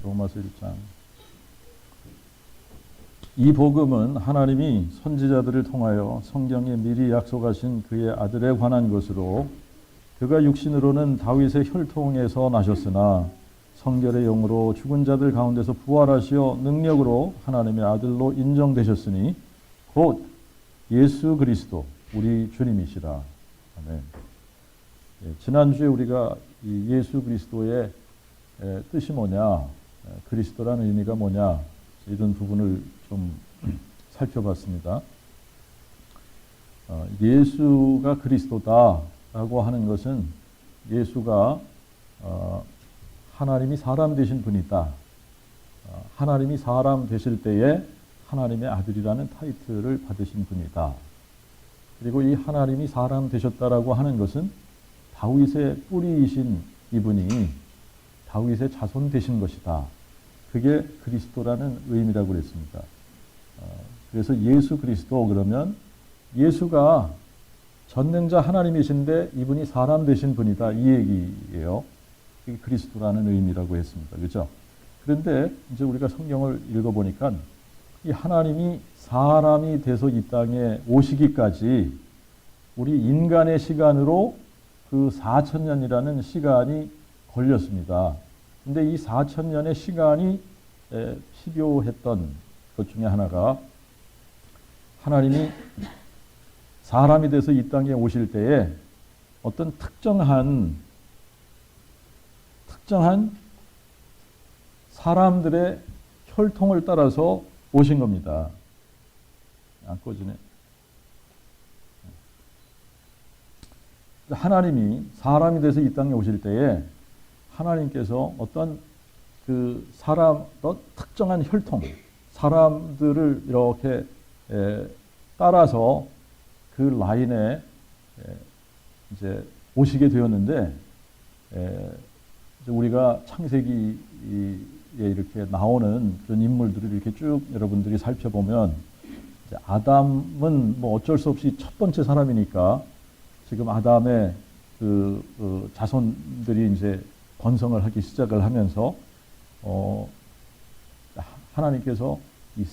로마서 1장. 이 복음은 하나님이 선지자들을 통하여 성경에 미리 약속하신 그의 아들에 관한 것으로 그가 육신으로는 다윗의 혈통에서 나셨으나 성결의 영으로 죽은 자들 가운데서 부활하시어 능력으로 하나님의 아들로 인정되셨으니 곧 예수 그리스도 우리 주님이시라. 아멘. 지난주에 우리가 이 예수 그리스도의 뜻이 뭐냐, 그리스도라는 의미가 뭐냐, 이런 부분을 좀 살펴봤습니다. 예수가 그리스도다라고 하는 것은 예수가 하나님이 사람 되신 분이다. 하나님이 사람 되실 때에 하나님의 아들이라는 타이틀을 받으신 분이다. 그리고 이 하나님이 사람 되셨다라고 하는 것은 다윗의 뿌리이신 이분이 다윗의 자손 되신 것이다. 그게 그리스도라는 의미라고 그랬습니다. 그래서 예수 그리스도 그러면 예수가 전능자 하나님이신데 이분이 사람 되신 분이다. 이 얘기예요. 이게 그리스도라는 의미라고 했습니다. 그렇죠? 그런데 이제 우리가 성경을 읽어보니까 이 하나님이 사람이 돼서 이 땅에 오시기까지 우리 인간의 시간으로 그 4,000년이라는 시간이 걸렸습니다. 근데 이 4,000년의 시간이 필요했던 것 중에 하나가 하나님이 사람이 돼서 이 땅에 오실 때에 어떤 특정한 사람들의 혈통을 따라서 오신 겁니다. 안 꺼지네. 하나님이 사람이 돼서 이 땅에 오실 때에 하나님께서 어떤 그 특정한 혈통, 사람들을 이렇게 따라서 그 라인에 이제 오시게 되었는데, 이제 우리가 창세기에 이렇게 나오는 그런 인물들을 이렇게 쭉 여러분들이 살펴보면, 이제 아담은 뭐 어쩔 수 없이 첫 번째 사람이니까 지금 아담의 그 자손들이 이제 번성을 하기 시작을 하면서 하나님께서 이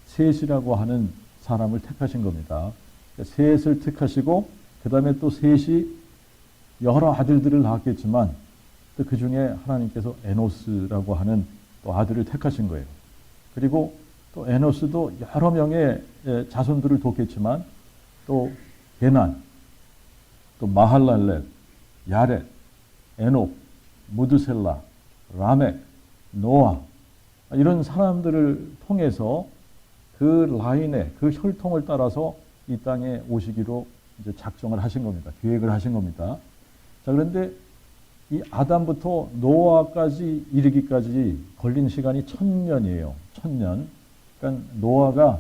셋이라고 하는 사람을 택하신 겁니다. 셋을 택하시고 그 다음에 또 셋이 여러 아들들을 낳았겠지만 또 그 중에 하나님께서 에노스라고 하는 또 아들을 택하신 거예요. 그리고 또 에노스도 여러 명의 자손들을 뒀겠지만 또 게난, 또 마할랄렛, 야렛, 에녹, 무드셀라, 라멕, 노아 이런 사람들을 통해서 그 라인에 그 혈통을 따라서 이 땅에 오시기로 이제 작정을 하신 겁니다. 계획을 하신 겁니다. 자, 그런데 이 아담부터 노아까지 이르기까지 걸린 시간이 1000년이에요. 1000년. 그러니까 노아가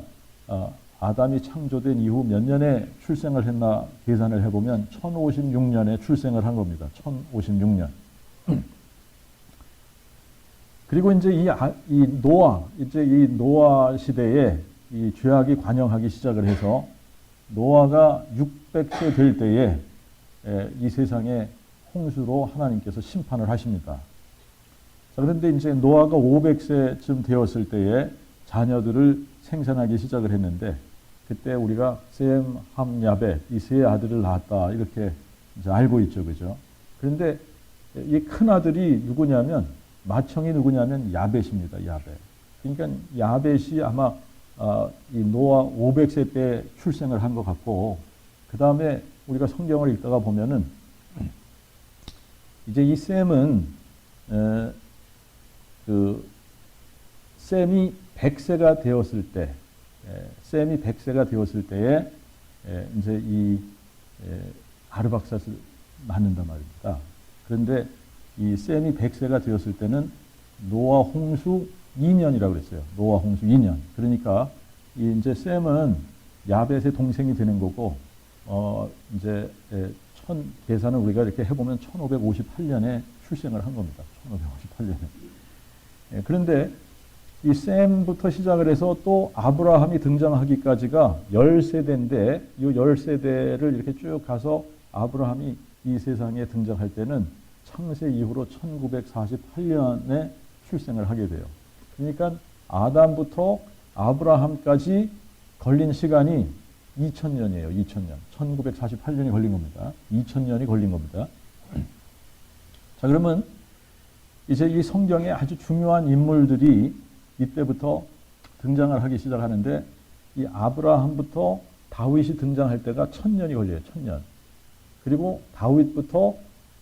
아담이 창조된 이후 몇 년에 출생을 했나 계산을 해보면 1056년에 출생을 한 겁니다. 1056년. 그리고 이제 이 노아 시대에 이 죄악이 관영하기 시작을 해서 노아가 600세 될 때에 이 세상에 홍수로 하나님께서 심판을 하십니다. 자, 그런데 이제 노아가 500세쯤 되었을 때에 자녀들을 생산하기 시작을 했는데 그때 우리가 셈, 함, 야벳 이 세 아들을 낳았다 이렇게 이제 알고 있죠, 그죠? 그런데 이 큰 아들이 누구냐면 맏형이 누구냐면 야벳입니다. 야벳. 그러니까 야벳이 아마 이 노아 500세 때 출생을 한 것 같고 그 다음에 우리가 성경을 읽다가 보면은 이제 이 셈은 셈이 100세가 되었을 때, 셈이 100세가 되었을 때에 이제 이 아르박삿을 낳는단 말입니다. 그런데 이 셈이 100세가 되었을 때는 노아 홍수 2년이라고 그랬어요. 노아 홍수 2년. 그러니까 이제 셈은 야벳의 동생이 되는 거고, 이제 계산을 우리가 이렇게 해보면 1558년에 출생을 한 겁니다. 1558년에. 그런데 이 셈부터 시작을 해서 또 아브라함이 등장하기까지가 10세대인데 이 10세대를 이렇게 쭉 가서 아브라함이 이 세상에 등장할 때는 창세 이후로 1948년에 출생을 하게 돼요. 그러니까 아담부터 아브라함까지 걸린 시간이 2000년이에요. 2000년. 1948년이 걸린 겁니다. 2000년이 걸린 겁니다. 자, 그러면 이제 이 성경에 아주 중요한 인물들이 이때부터 등장을 하기 시작하는데, 이 아브라함부터 다윗이 등장할 때가 1000년이 걸려요. 1000년. 그리고 다윗부터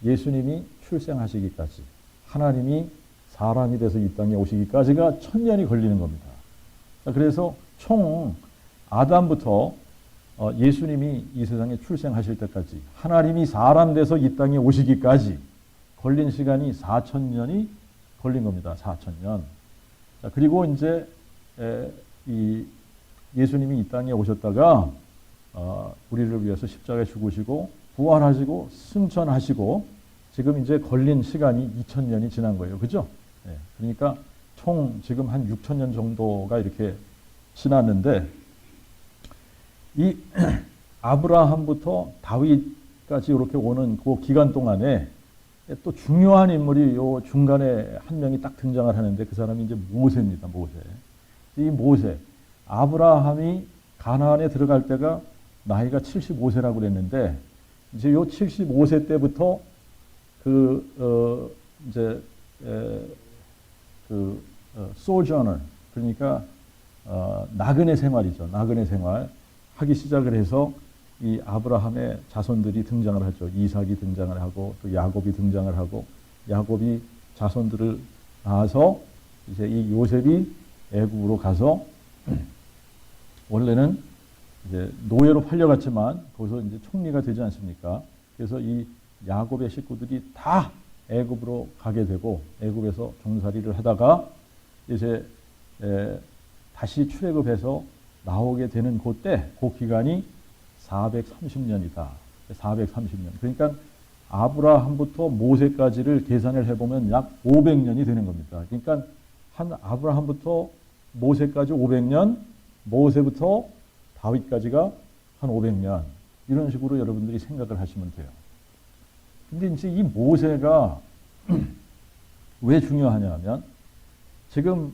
예수님이 출생하시기까지, 하나님이 사람이 돼서 이 땅에 오시기까지가 1000년이 걸리는 겁니다. 자, 그래서 총 아담부터 예수님이 이 세상에 출생하실 때까지, 하나님이 사람 돼서 이 땅에 오시기까지 걸린 시간이 4000년이 걸린 겁니다. 4000년. 자, 그리고 이제 이 예수님이 이 땅에 오셨다가 우리를 위해서 십자가에 죽으시고 부활하시고 승천하시고 지금 이제 걸린 시간이 2000년이 지난 거예요. 그죠? 네. 그러니까 총 지금 한 6000년 정도가 이렇게 지났는데, 이 아브라함부터 다윗까지 이렇게 오는 그 기간 동안에 또 중요한 인물이 요 중간에 한 명이 딱 등장을 하는데, 그 사람이 이제 모세입니다. 모세. 이 모세. 아브라함이 가나안에 들어갈 때가 나이가 75세라고 그랬는데, 이제 요 75세 때부터 sojourner, 그러니까 나그네 생활이죠. 나그네 생활 하기 시작을 해서 이 아브라함의 자손들이 등장을 하죠. 이삭이 등장을 하고 또 야곱이 등장을 하고, 야곱이 자손들을 낳아서 이제 이 요셉이 애굽으로 가서 원래는 이제 노예로 팔려갔지만 거기서 이제 총리가 되지 않습니까? 그래서 이 야곱의 식구들이 다 애굽으로 가게 되고, 애굽에서 종살이를 하다가 이제 다시 출애굽해서 나오게 되는 그때, 그 기간이 430년이다. 430년. 그러니까 아브라함부터 모세까지를 계산을 해보면 약 500년이 되는 겁니다. 그러니까 한 아브라함부터 모세까지 500년, 모세부터 다윗까지가 한 500년, 이런 식으로 여러분들이 생각을 하시면 돼요. 근데 이제 이 모세가 왜 중요하냐면, 지금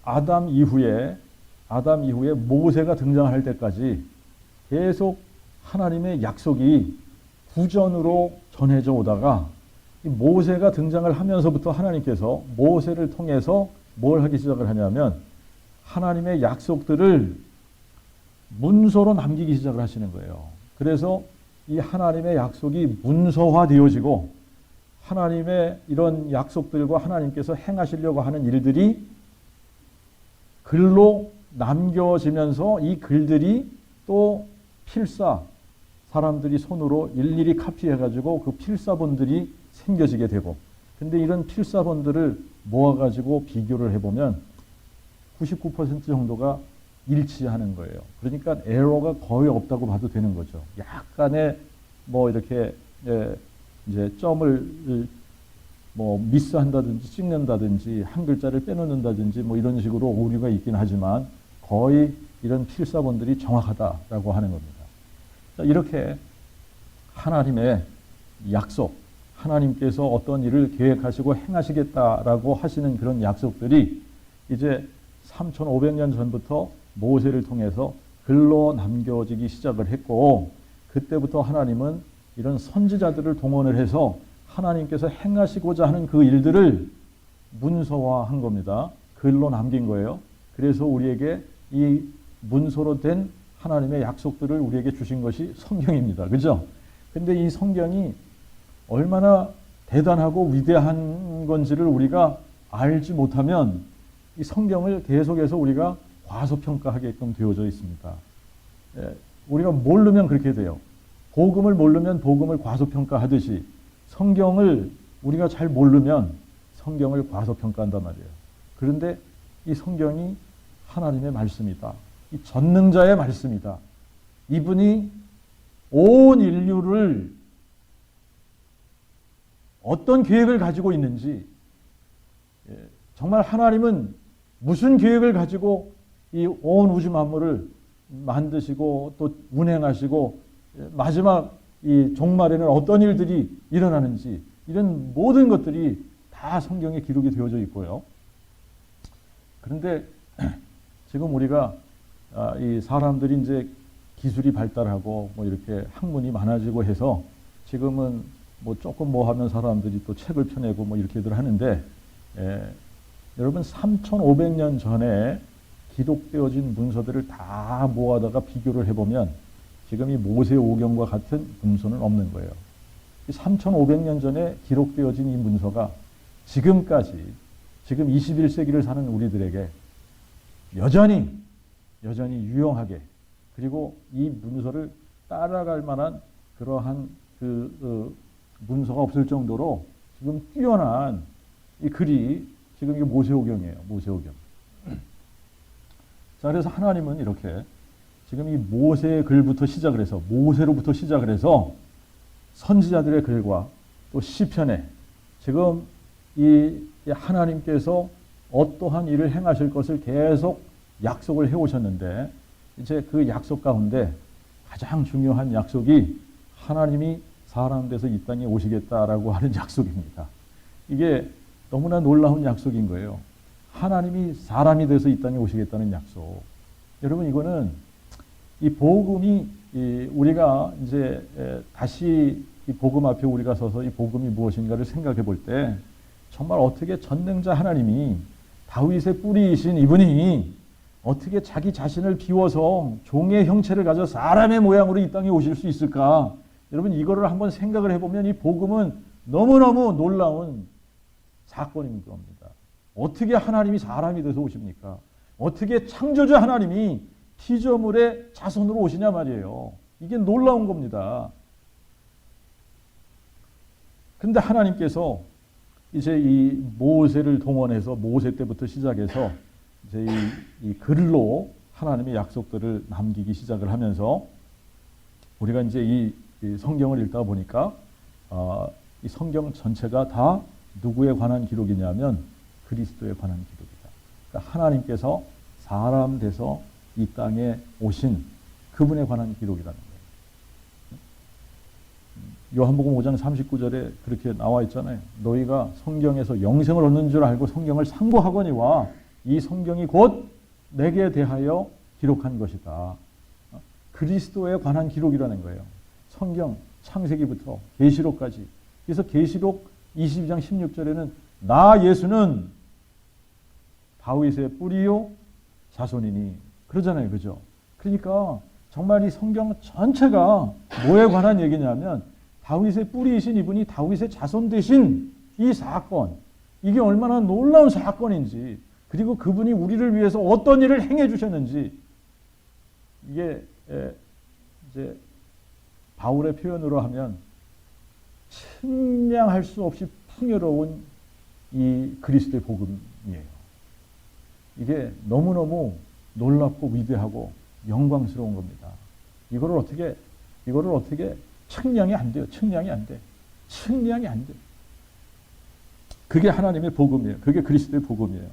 아담 이후에 모세가 등장할 때까지 계속 하나님의 약속이 구전으로 전해져 오다가, 이 모세가 등장을 하면서부터 하나님께서 모세를 통해서 뭘 하기 시작을 하냐면, 하나님의 약속들을 문서로 남기기 시작을 하시는 거예요. 그래서 이 하나님의 약속이 문서화되어지고, 하나님의 이런 약속들과 하나님께서 행하시려고 하는 일들이 글로 남겨지면서, 이 글들이 또 사람들이 손으로 일일이 카피해가지고 그 필사본들이 생겨지게 되고, 근데 이런 필사본들을 모아가지고 비교를 해보면 99% 정도가 일치하는 거예요. 그러니까 에러가 거의 없다고 봐도 되는 거죠. 약간의 뭐 이렇게 이제 점을 뭐 미스한다든지 찍는다든지 한 글자를 빼놓는다든지 뭐 이런 식으로 오류가 있긴 하지만 거의 이런 필사본들이 정확하다라고 하는 겁니다. 자, 이렇게 하나님의 약속, 하나님께서 어떤 일을 계획하시고 행하시겠다라고 하시는 그런 약속들이 이제 3500년 전부터 모세를 통해서 글로 남겨지기 시작을 했고, 그때부터 하나님은 이런 선지자들을 동원을 해서 하나님께서 행하시고자 하는 그 일들을 문서화한 겁니다. 글로 남긴 거예요. 그래서 우리에게 이 문서로 된 하나님의 약속들을 우리에게 주신 것이 성경입니다. 그죠? 근데 이 성경이 얼마나 대단하고 위대한 건지를 우리가 알지 못하면 이 성경을 계속해서 우리가 과소평가하게끔 되어져 있습니다. 우리가 모르면 그렇게 돼요. 복음을 모르면 복음을 과소평가하듯이 성경을 우리가 잘 모르면 성경을 과소평가한단 말이에요. 그런데 이 성경이 하나님의 말씀이다. 이 전능자의 말씀이다. 이분이 온 인류를 어떤 계획을 가지고 있는지, 정말 하나님은 무슨 계획을 가지고 이 온 우주 만물을 만드시고 또 운행하시고 마지막 이 종말에는 어떤 일들이 일어나는지, 이런 모든 것들이 다 다 성경에 기록이 되어져 있고요. 그런데 지금 우리가 이 사람들이 이제 기술이 발달하고 뭐 이렇게 학문이 많아지고 해서 지금은 뭐 조금 뭐 하면 사람들이 또 책을 펴내고 뭐 이렇게들 하는데, 여러분 3,500년 전에 기록되어진 문서들을 다 모아다가 비교를 해보면 지금 이 모세오경과 같은 문서는 없는 거예요. 3,500년 전에 기록되어진 이 문서가 지금까지, 지금 21세기를 사는 우리들에게 여전히 유용하게, 그리고 이 문서를 따라갈 만한 그러한 문서가 없을 정도로 지금 뛰어난 이 글이 지금 이게 모세오경이에요. 모세오경. 자, 그래서 하나님은 이렇게 지금 이 모세의 글부터 시작을 해서, 모세로부터 시작을 해서 선지자들의 글과 또 시편에 지금 이 하나님께서 어떠한 일을 행하실 것을 계속 약속을 해오셨는데, 이제 그 약속 가운데 가장 중요한 약속이 하나님이 사람 돼서 이 땅에 오시겠다라고 하는 약속입니다. 이게 너무나 놀라운 약속인 거예요. 하나님이 사람이 돼서 이 땅에 오시겠다는 약속. 여러분, 이거는 이 복음이, 우리가 이제 다시 이 복음 앞에 우리가 서서 이 복음이 무엇인가를 생각해 볼 때 정말 어떻게 전능자 하나님이, 다윗의 뿌리이신 이분이 어떻게 자기 자신을 비워서 종의 형체를 가져 사람의 모양으로 이 땅에 오실 수 있을까? 여러분, 이거를 한번 생각을 해보면 이 복음은 너무너무 놀라운 사건인 겁니다. 어떻게 하나님이 사람이 돼서 오십니까? 어떻게 창조주 하나님이 피조물의 자손으로 오시냐 말이에요. 이게 놀라운 겁니다. 그런데 하나님께서 이제 이 모세를 동원해서, 모세 때부터 시작해서 이제 이 글로 하나님의 약속들을 남기기 시작을 하면서, 우리가 이제 이 성경을 읽다 보니까 이 성경 전체가 다 누구에 관한 기록이냐면 그리스도에 관한 기록이다. 그러니까 하나님께서 사람 돼서 이 땅에 오신 그분에 관한 기록이라는 거예요. 요한복음 5장 39절에 그렇게 나와 있잖아요. 너희가 성경에서 영생을 얻는 줄 알고 성경을 상고하거니와 이 성경이 곧 내게 대하여 기록한 것이다. 그리스도에 관한 기록이라는 거예요. 성경 창세기부터 계시록까지. 그래서 계시록 22장 16절에는 나 예수는 다윗의 뿌리요 자손이니 그러잖아요. 그죠? 그러니까 정말 이 성경 전체가 뭐에 관한 얘기냐면 다윗의 뿌리이신 이분이 다윗의 자손 되신 이 사건, 이게 얼마나 놀라운 사건인지, 그리고 그분이 우리를 위해서 어떤 일을 행해 주셨는지, 이게 이제 바울의 표현으로 하면 측량할 수 없이 풍요로운 이 그리스도의 복음이에요. 이게 너무너무 놀랍고 위대하고 영광스러운 겁니다. 이거를 어떻게 측량이 안 돼요. 측량이 안 돼. 측량이 안 돼. 그게 하나님의 복음이에요. 그게 그리스도의 복음이에요.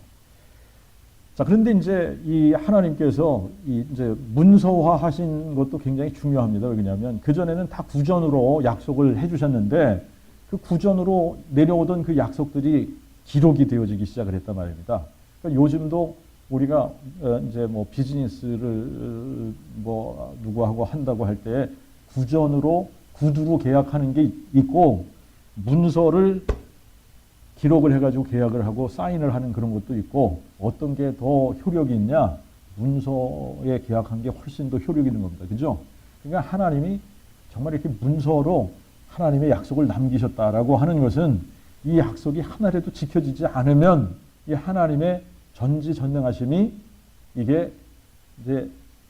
자, 그런데 이제 이 하나님께서 이제 문서화 하신 것도 굉장히 중요합니다. 왜냐하면 그전에는 다 구전으로 약속을 해주셨는데 그 구전으로 내려오던 그 약속들이 기록이 되어지기 시작을 했단 말입니다. 그러니까 요즘도 우리가 이제 뭐 비즈니스를 뭐 누구하고 한다고 할 때 구전으로 구두로 계약하는 게 있고 문서를 기록을 해가지고 계약을 하고 사인을 하는 그런 것도 있고, 어떤 게 더 효력이 있냐? 문서에 계약한 게 훨씬 더 효력이 있는 겁니다. 그죠? 그러니까 하나님이 정말 이렇게 문서로 하나님의 약속을 남기셨다라고 하는 것은 이 약속이 하나라도 지켜지지 않으면 이 하나님의 전지전능하심이 이게 이제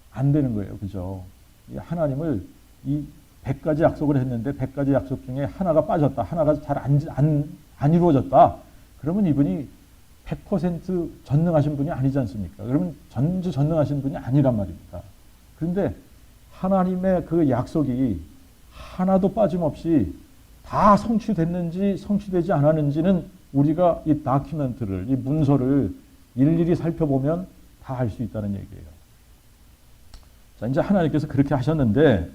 안 되는 거예요. 그죠? 이 하나님을 이 100가지 약속을 했는데 100가지 약속 중에 하나가 빠졌다. 하나가 잘 안 이루어졌다. 그러면 이분이 100% 전능하신 분이 아니지 않습니까? 그러면 전지전능하신 분이 아니란 말입니다. 그런데 하나님의 그 약속이 하나도 빠짐없이 다 성취됐는지 성취되지 않았는지는 우리가 이 다큐멘트를, 이 문서를 일일이 살펴보면 다 알 수 있다는 얘기예요. 자, 이제 하나님께서 그렇게 하셨는데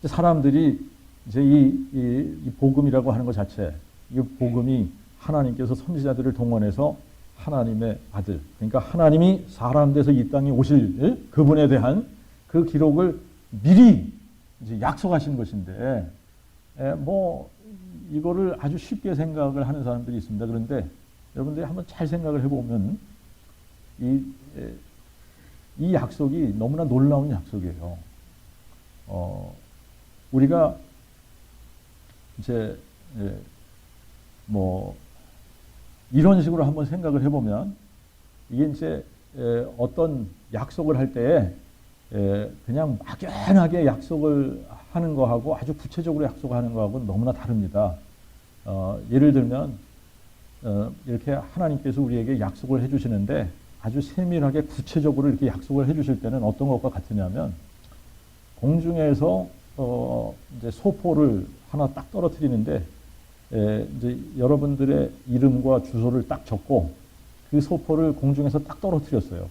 사람들이 이제 이 복음이라고 하는 것 자체, 이 복음이 하나님께서 선지자들을 동원해서 하나님의 아들, 그러니까 하나님이 사람 돼서 이 땅에 오실 그분에 대한 그 기록을 미리 이제 약속하신 것인데, 뭐 이거를 아주 쉽게 생각을 하는 사람들이 있습니다. 그런데 여러분들이 한번 잘 생각을 해보면 이 약속이 너무나 놀라운 약속이에요. 우리가 이제 뭐 이런 식으로 한번 생각을 해보면, 이게 이제 어떤 약속을 할 때에 그냥 막연하게 약속을 하는 거하고 아주 구체적으로 약속하는 거하고는 너무나 다릅니다. 예를 들면 이렇게 하나님께서 우리에게 약속을 해주시는데 아주 세밀하게 구체적으로 이렇게 약속을 해주실 때는 어떤 것과 같으냐면, 공중에서 이제 소포를 하나 딱 떨어뜨리는데 이제 여러분들의 이름과 주소를 딱 적고 그 소포를 공중에서 딱 떨어뜨렸어요.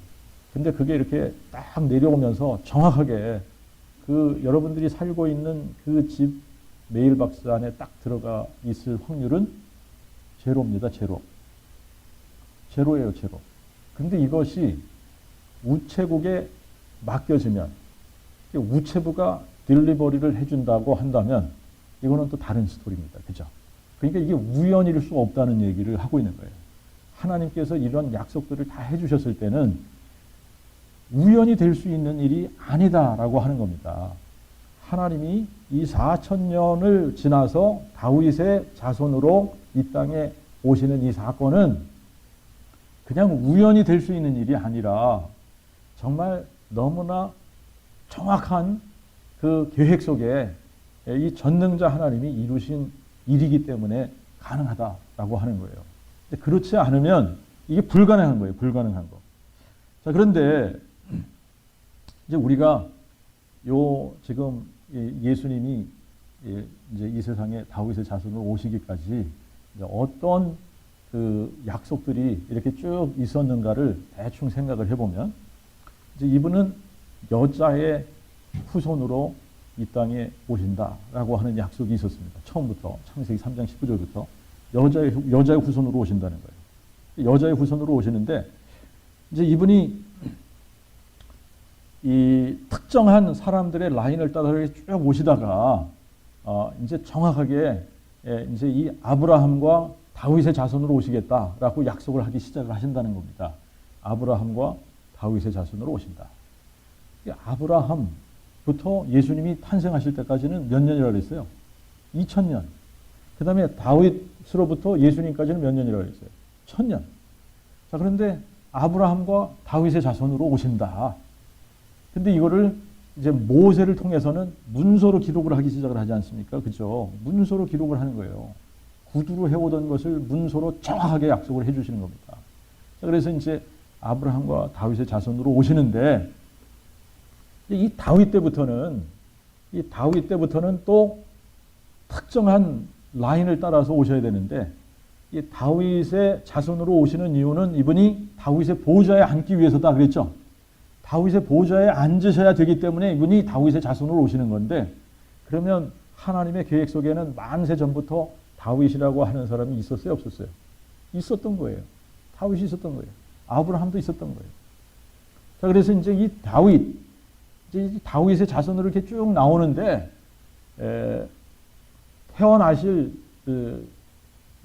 근데 그게 이렇게 딱 내려오면서 정확하게 그 여러분들이 살고 있는 그 집 메일박스 안에 딱 들어가 있을 확률은 제로입니다. 제로예요, 제로. 근데 이것이 우체국에 맡겨지면, 우체부가 딜리버리를 해준다고 한다면 이거는 또 다른 스토리입니다. 그죠? 그러니까 이게 우연일 수 없다는 얘기를 하고 있는 거예요. 하나님께서 이런 약속들을 다 해주셨을 때는 우연이 될 수 있는 일이 아니다라고 하는 겁니다. 하나님이 이 4,000년을 지나서 다윗의 자손으로 이 땅에 오시는 이 사건은 그냥 우연이 될 수 있는 일이 아니라 정말 너무나 정확한 그 계획 속에 이 전능자 하나님이 이루신 일이기 때문에 가능하다라고 하는 거예요. 그렇지 않으면 이게 불가능한 거예요. 불가능한 거. 자, 그런데 이제 우리가 지금 예수님이 이제 이 세상에 다윗의 자손으로 오시기까지 이제 어떤 그 약속들이 이렇게 쭉 있었는가를 대충 생각을 해보면, 이제 이분은 여자의 후손으로 이 땅에 오신다라고 하는 약속이 있었습니다. 처음부터 창세기 3장 19절부터 여자의 후손으로 오신다는 거예요. 여자의 후손으로 오시는데, 이제 이분이 이 특정한 사람들의 라인을 따라 쭉 오시다가 이제 정확하게 이제 이 아브라함과 다윗의 자손으로 오시겠다라고 약속을 하기 시작을 하신다는 겁니다. 아브라함과 다윗의 자손으로 오신다. 아브라함부터 예수님이 탄생하실 때까지는 몇 년이라고 그랬어요? 2000년. 그 다음에 다윗으로부터 예수님까지는 몇 년이라고 그랬어요? 1000년. 자, 그런데 아브라함과 다윗의 자손으로 오신다. 근데 이거를 이제 모세를 통해서는 문서로 기록을 하기 시작을 하지 않습니까? 그죠? 문서로 기록을 하는 거예요. 구두로 해오던 것을 문서로 정확하게 약속을 해주시는 겁니다. 자, 그래서 이제 아브라함과 다윗의 자손으로 오시는데, 이 다윗 때부터는 또 특정한 라인을 따라서 오셔야 되는데, 이 다윗의 자손으로 오시는 이유는 이분이 다윗의 보좌에 앉기 위해서다 그랬죠. 다윗의 보좌에 앉으셔야 되기 때문에 이분이 다윗의 자손으로 오시는 건데, 그러면 하나님의 계획 속에는 만세 전부터 다윗이라고 하는 사람이 있었어요, 없었어요? 있었던 거예요. 다윗이 있었던 거예요. 아브라함도 있었던 거예요. 자, 그래서 이제 이 다윗의 자손으로 이렇게 쭉 나오는데, 태어나실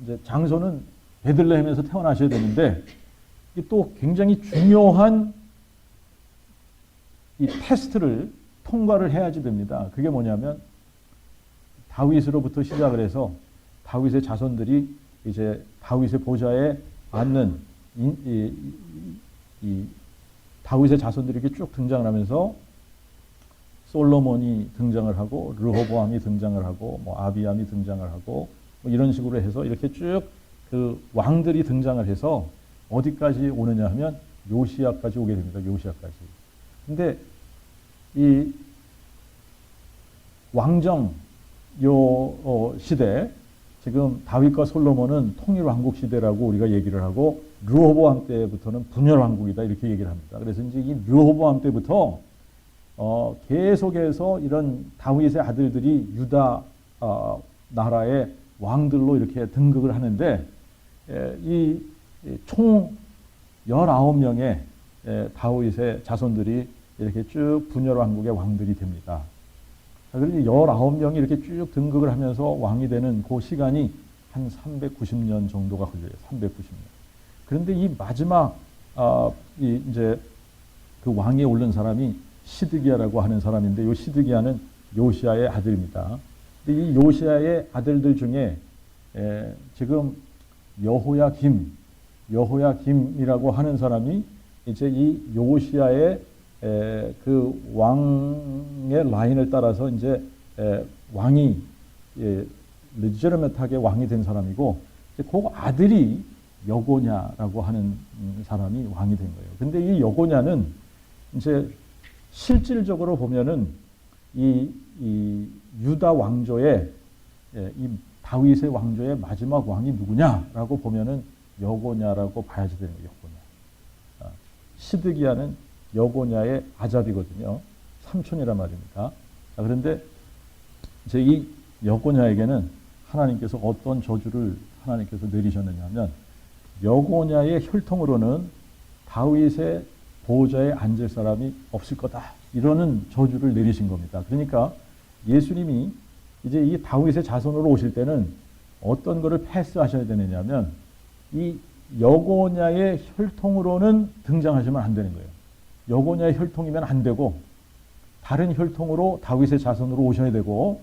이제 장소는 베들레헴에서 태어나셔야 되는데, 또 굉장히 중요한 이 테스트를 통과를 해야지 됩니다. 그게 뭐냐면, 다윗으로부터 시작을 해서 다윗의 자손들이 이제 다윗의 보좌에 앉는 이 다윗의 자손들이 이렇게 쭉 등장을 하면서 솔로몬이 등장을 하고 르호보암이 등장을 하고 뭐 아비암이 등장을 하고 뭐 이런 식으로 해서 이렇게 쭉 그 왕들이 등장을 해서 어디까지 오느냐 하면 요시야까지 오게 됩니다. 요시야까지. 근데 이 왕정 시대, 지금 다윗과 솔로몬은 통일왕국 시대라고 우리가 얘기를 하고, 르호보암 때부터는 분열왕국이다 이렇게 얘기를 합니다. 그래서 이제 이 르호보암 때부터 계속해서 이런 다윗의 아들들이 유다 나라의 왕들로 이렇게 등극을 하는데 이 총 19명의 다윗의 자손들이 이렇게 쭉 분열왕국의 왕들이 됩니다. 그러니 19명이 이렇게 쭉 등극을 하면서 왕이 되는 그 시간이 한 390년 정도가 걸려요. 390년. 그런데 이 마지막 이제 그 왕위에 오른 사람이 시드기야라고 하는 사람인데, 이 시드기야는 요시야의 아들입니다. 근데 이 요시야의 아들들 중에 지금 여호야김이라고 하는 사람이 이제 이 요시야의 그 왕의 라인을 따라서 이제 왕이 레지르메트하게 왕이 된 사람이고, 이제 그 아들이 여고냐라고 하는 사람이 왕이 된 거예요. 근데 이 여고냐는 이제 실질적으로 보면은 이 유다 왕조의 이 다윗의 왕조의 마지막 왕이 누구냐라고 보면은 여고냐라고 봐야지 되는 거예요. 여고냐. 시드기야는 여고냐의 아잡이거든요. 삼촌이란 말입니다. 그런데 이제 이 여고냐에게는 하나님께서 어떤 저주를 하나님께서 내리셨느냐 하면, 여고냐의 혈통으로는 다윗의 보호자에 앉을 사람이 없을 거다, 이러는 저주를 내리신 겁니다. 그러니까 예수님이 이제 이 다윗의 자손으로 오실 때는 어떤 거를 패스하셔야 되느냐면, 이 여고냐의 혈통으로는 등장하시면 안 되는 거예요. 여고냐의 혈통이면 안 되고, 다른 혈통으로 다윗의 자손으로 오셔야 되고,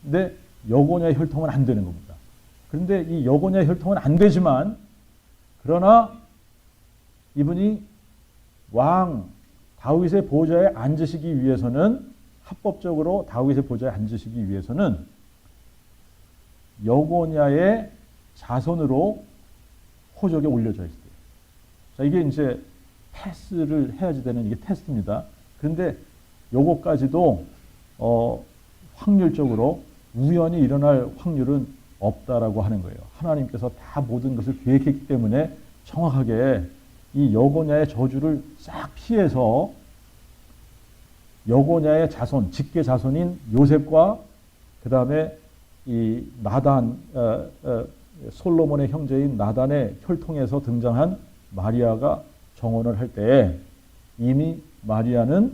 근데 여고냐의 혈통은 안 되는 겁니다. 그런데 이 여고냐의 혈통은 안 되지만, 그러나 이분이 왕 다윗의 보좌에 앉으시기 위해서는, 합법적으로 다윗의 보좌에 앉으시기 위해서는 여고냐의 자손으로 호적에 올려져 있어요. 자, 이게 이제 패스를 해야지 되는 이게 테스트입니다. 그런데 요거까지도 확률적으로 우연히 일어날 확률은 없다라고 하는 거예요. 하나님께서 다 모든 것을 계획했기 때문에 정확하게 이 여고냐의 저주를 싹 피해서 여고냐의 자손, 직계 자손인 요셉과 그 다음에 이 나단, 솔로몬의 형제인 나단의 혈통에서 등장한 마리아가 정혼을 할 때, 이미 마리아는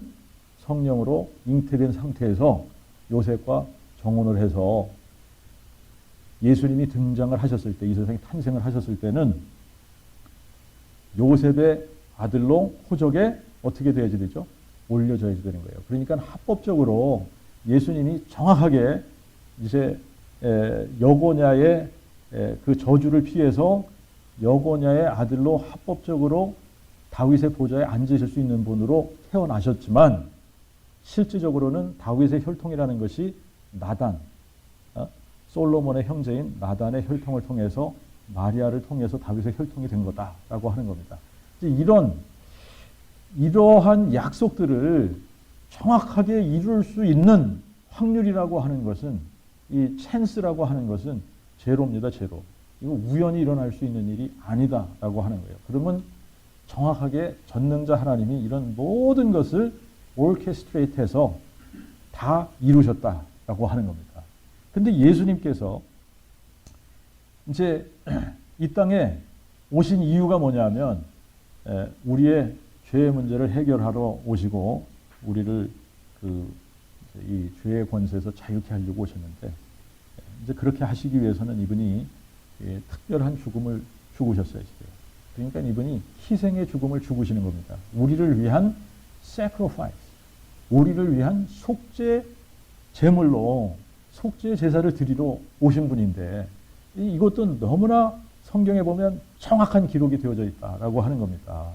성령으로 잉태된 상태에서 요셉과 정혼을 해서 예수님이 등장을 하셨을 때, 이 세상에 탄생을 하셨을 때는 요셉의 아들로 호적에 어떻게 되어야 되죠? 올려져야 되는 거예요. 그러니까 합법적으로 예수님이 정확하게 이제 여고냐의 그 저주를 피해서 여고냐의 아들로 합법적으로 다윗의 보좌에 앉으실 수 있는 분으로 태어나셨지만, 실질적으로는 다윗의 혈통이라는 것이 나단, 솔로몬의 형제인 나단의 혈통을 통해서 마리아를 통해서 다윗의 혈통이 된 거다라고 하는 겁니다. 이러한 약속들을 정확하게 이룰 수 있는 확률이라고 하는 것은, 이 찬스라고 하는 것은 제로입니다. 제로. 이거 우연히 일어날 수 있는 일이 아니다라고 하는 거예요. 그러면 정확하게 전능자 하나님이 이런 모든 것을 오케스트레이트해서 다 이루셨다라고 하는 겁니다. 근데 예수님께서 이제 이 땅에 오신 이유가 뭐냐면, 우리의 죄의 문제를 해결하러 오시고 우리를 이 죄의 권세에서 자유케 하려고 오셨는데, 이제 그렇게 하시기 위해서는 이분이 특별한 죽음을 죽으셨어야 돼요. 그러니까 이분이 희생의 죽음을 죽으시는 겁니다. 우리를 위한 sacrifice, 우리를 위한 속죄 제물로 속죄 제사를 드리러 오신 분인데, 이것도 너무나 성경에 보면 정확한 기록이 되어져 있다라고 하는 겁니다.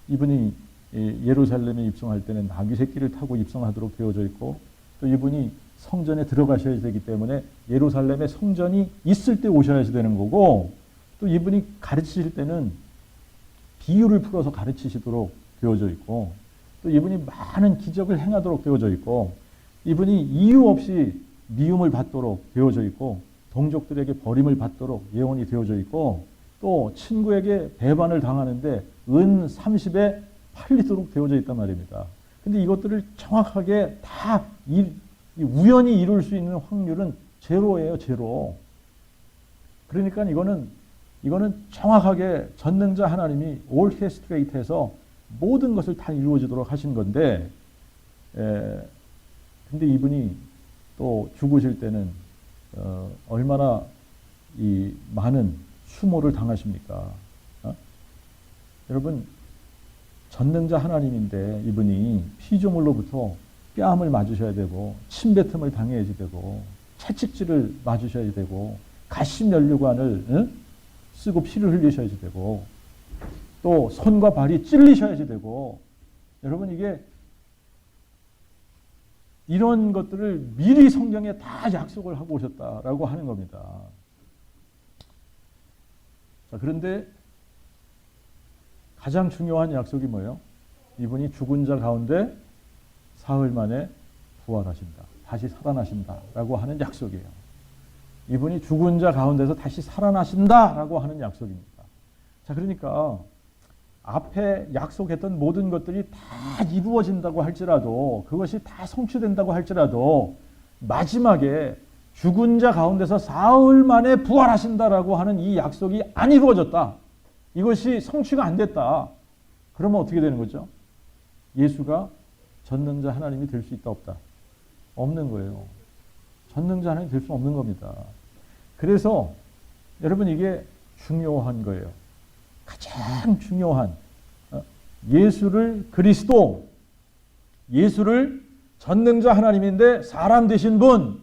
이분이 예루살렘에 입성할 때는 나귀 새끼를 타고 입성하도록 되어져 있고, 또 이분이 성전에 들어가셔야 되기 때문에 예루살렘에 성전이 있을 때 오셔야 되는 거고, 또 이분이 가르치실 때는 비유를 풀어서 가르치시도록 되어져 있고, 또 이분이 많은 기적을 행하도록 되어져 있고, 이분이 이유 없이 미움을 받도록 되어져 있고, 동족들에게 버림을 받도록 예언이 되어져 있고, 또 친구에게 배반을 당하는데 은 30에 팔리도록 되어져 있단 말입니다. 근데 이것들을 정확하게 다 우연히 이룰 수 있는 확률은 제로예요, 제로. 그러니까 이거는 정확하게 전능자 하나님이 올케스트레이트해서 모든 것을 다 이루어지도록 하신 건데, 근데 이분이 또 죽으실 때는 얼마나 이 많은 수모를 당하십니까? 여러분, 전능자 하나님인데 이분이 피조물로부터 뺨을 맞으셔야 되고 침뱉음을 당해야지 되고 채찍질을 맞으셔야 되고 가시 면류관을 쓰고 피를 흘리셔야지 되고 또 손과 발이 찔리셔야지 되고, 여러분 이게 이런 것들을 미리 성경에 다 약속을 하고 오셨다라고 하는 겁니다. 자, 그런데 가장 중요한 약속이 뭐예요? 이분이 죽은 자 가운데 사흘 만에 부활하신다. 다시 살아나신다라고 하는 약속이에요. 이분이 죽은 자 가운데서 다시 살아나신다라고 하는 약속입니다. 자, 그러니까 앞에 약속했던 모든 것들이 다 이루어진다고 할지라도, 그것이 다 성취된다고 할지라도 마지막에 죽은 자 가운데서 사흘 만에 부활하신다라고 하는 이 약속이 안 이루어졌다. 이것이 성취가 안 됐다. 그러면 어떻게 되는 거죠? 예수가 전능자 하나님이 될 수 있다 없다? 없는 거예요. 전능자 하나님이 될 수 없는 겁니다. 그래서 여러분 이게 중요한 거예요. 가장 중요한 예수를 그리스도, 예수를 전능자 하나님인데 사람 되신 분,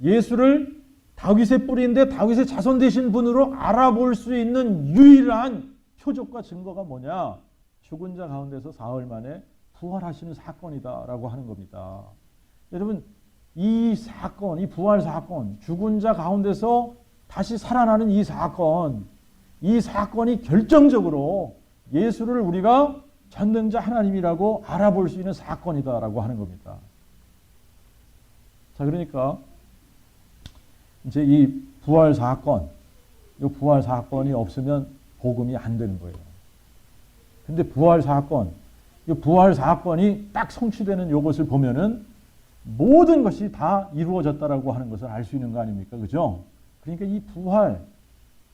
예수를 다윗의 뿌리인데 다윗의 자손 되신 분으로 알아볼 수 있는 유일한 표적과 증거가 뭐냐? 죽은 자 가운데서 사흘 만에 부활하시는 사건이다라고 하는 겁니다. 여러분 이 사건, 이 부활 사건, 죽은 자 가운데서 다시 살아나는 이 사건이 결정적으로 예수를 우리가 전능자 하나님이라고 알아볼 수 있는 사건이다라고 하는 겁니다. 자, 그러니까 이제 이 부활 사건이 없으면 복음이 안 되는 거예요. 근데 이 부활 사건이 딱 성취되는 이것을 보면은 모든 것이 다 이루어졌다라고 하는 것을 알 수 있는 거 아닙니까? 그죠? 그러니까 이 부활,